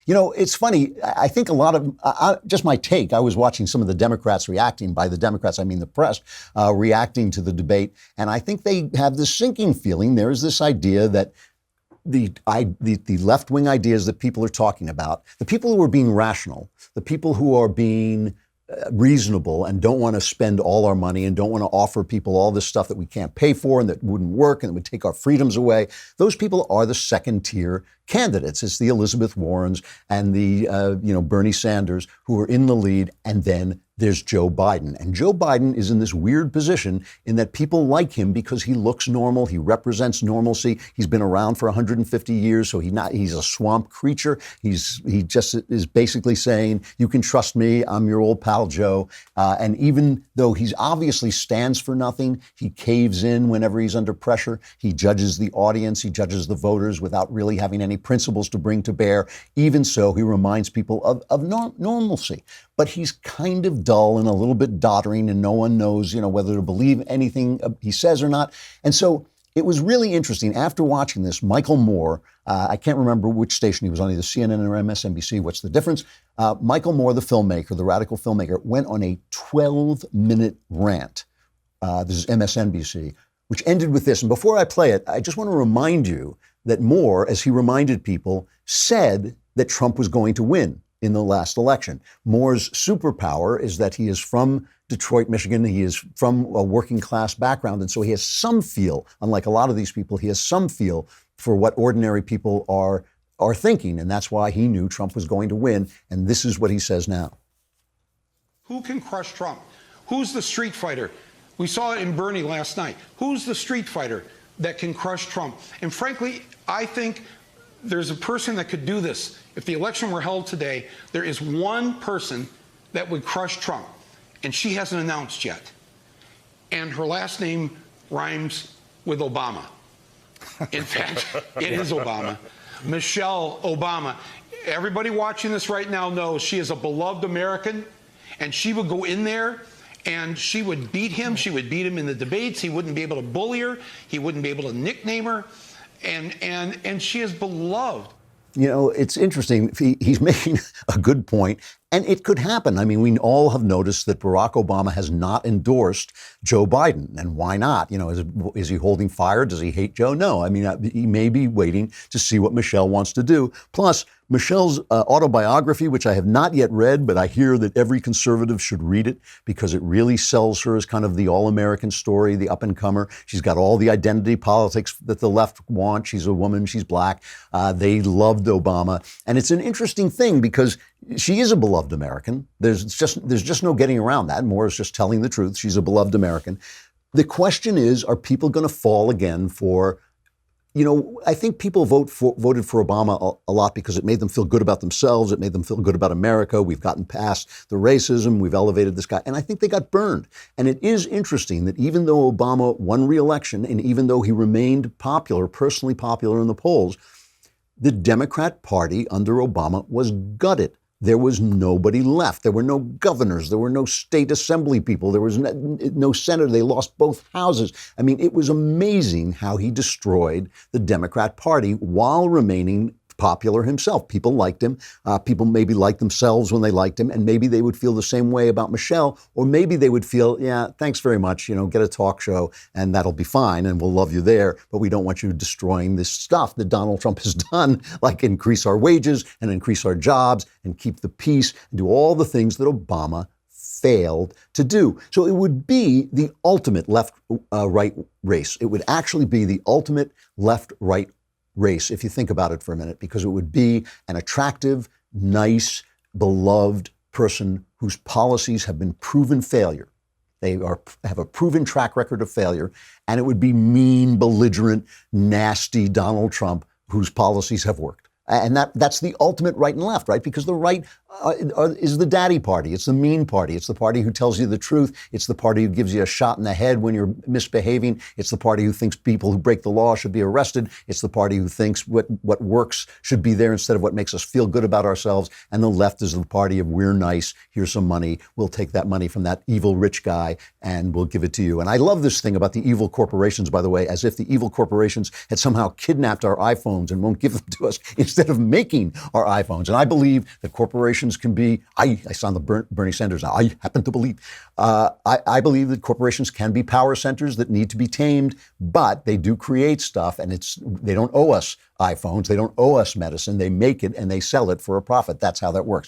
You know, it's funny. I think a lot of, just my take, I was watching some of the Democrats reacting, by the Democrats, I mean the press, reacting to the debate. And I think they have this sinking feeling. There's this idea that the left-wing ideas that people are talking about, the people who are being rational, the people who are being reasonable and don't want to spend all our money and don't want to offer people all this stuff that we can't pay for and that wouldn't work and that would take our freedoms away. Those people are the second-tier candidates. It's the Elizabeth Warrens and the Bernie Sanders who are in the lead, and then there's Joe Biden. And Joe Biden is in this weird position in that people like him because he looks normal. He represents normalcy. He's been around for 150 years, so he's a swamp creature. He just is basically saying, you can trust me. I'm your old pal Joe. And even though he's obviously stands for nothing, he caves in whenever he's under pressure. He judges the audience. He judges the voters without really having any principles to bring to bear. Even so, he reminds people of normalcy. But he's kind of dull and a little bit doddering, and no one knows, whether to believe anything he says or not. And so it was really interesting. After watching this, Michael Moore, I can't remember which station he was on, either CNN or MSNBC. What's the difference? Michael Moore, the filmmaker, the radical filmmaker, went on a 12-minute rant. This is MSNBC, which ended with this. And before I play it, I just want to remind you that Moore, as he reminded people, said that Trump was going to win in the last election. Moore's superpower is that he is from Detroit, Michigan. He is from a working class background. And so he has some feel, unlike a lot of these people, he has some feel for what ordinary people are thinking. And that's why he knew Trump was going to win. And this is what he says now. Who can crush Trump? Who's the street fighter? We saw it in Bernie last night. Who's the street fighter that can crush Trump? And frankly, I think there's a person that could do this. If the election were held today, there is one person that would crush Trump, and she hasn't announced yet. And her last name rhymes with Obama. In fact, it is Obama. Michelle Obama. Everybody watching this right now knows she is a beloved American, and she would go in there and she would beat him. She would beat him in the debates. He wouldn't be able to bully her. He wouldn't be able to nickname her. And she is beloved. It's interesting. He's making a good point, and it could happen. I mean, we all have noticed that Barack Obama has not endorsed Joe Biden, and why not? Is he holding fire? Does he hate Joe? No. I mean, he may be waiting to see what Michelle wants to do. Plus, Michelle's autobiography, which I have not yet read, but I hear that every conservative should read it because it really sells her as kind of the all-American story, the up-and-comer. She's got all the identity politics that the left want. She's a woman. She's black. They loved Obama. And it's an interesting thing because she is a beloved American. There's just no getting around that. Moore is just telling the truth. She's a beloved American. The question is, are people going to fall again for, I think people voted for Obama a lot because it made them feel good about themselves. It made them feel good about America. We've gotten past the racism. We've elevated this guy. And I think they got burned. And it is interesting that even though Obama won re-election and even though he remained personally popular in the polls, the Democrat Party under Obama was gutted. There was nobody left. There were no governors. There were no state assembly people. There was no senator. They lost both houses. I mean, it was amazing how he destroyed the Democrat Party while remaining popular himself. People liked him. People maybe liked themselves when they liked him, and maybe they would feel the same way about Michelle, or maybe they would feel, yeah, thanks very much, get a talk show, and that'll be fine, and we'll love you there, but we don't want you destroying this stuff that Donald Trump has done, like increase our wages and increase our jobs and keep the peace and do all the things that Obama failed to do. So it would be the ultimate left-right race. It would actually be the ultimate left-right race, if you think about it for a minute, because it would be an attractive, nice, beloved person whose policies have been proven failure. They have a proven track record of failure, and it would be mean, belligerent, nasty Donald Trump whose policies have worked. And that's the ultimate right and left, right? Because the right is the daddy party. It's the mean party. It's the party who tells you the truth. It's the party who gives you a shot in the head when you're misbehaving. It's the party who thinks people who break the law should be arrested. It's the party who thinks what works should be there instead of what makes us feel good about ourselves. And the left is the party of we're nice. Here's some money. We'll take that money from that evil rich guy and we'll give it to you. And I love this thing about the evil corporations, by the way, as if the evil corporations had somehow kidnapped our iPhones and won't give them to us instead of making our iPhones. And I believe that corporations can be, I sound the Bernie Sanders now, I happen to believe, I believe that corporations can be power centers that need to be tamed, but they do create stuff and they don't owe us iPhones, they don't owe us medicine, they make it and they sell it for a profit. That's how that works.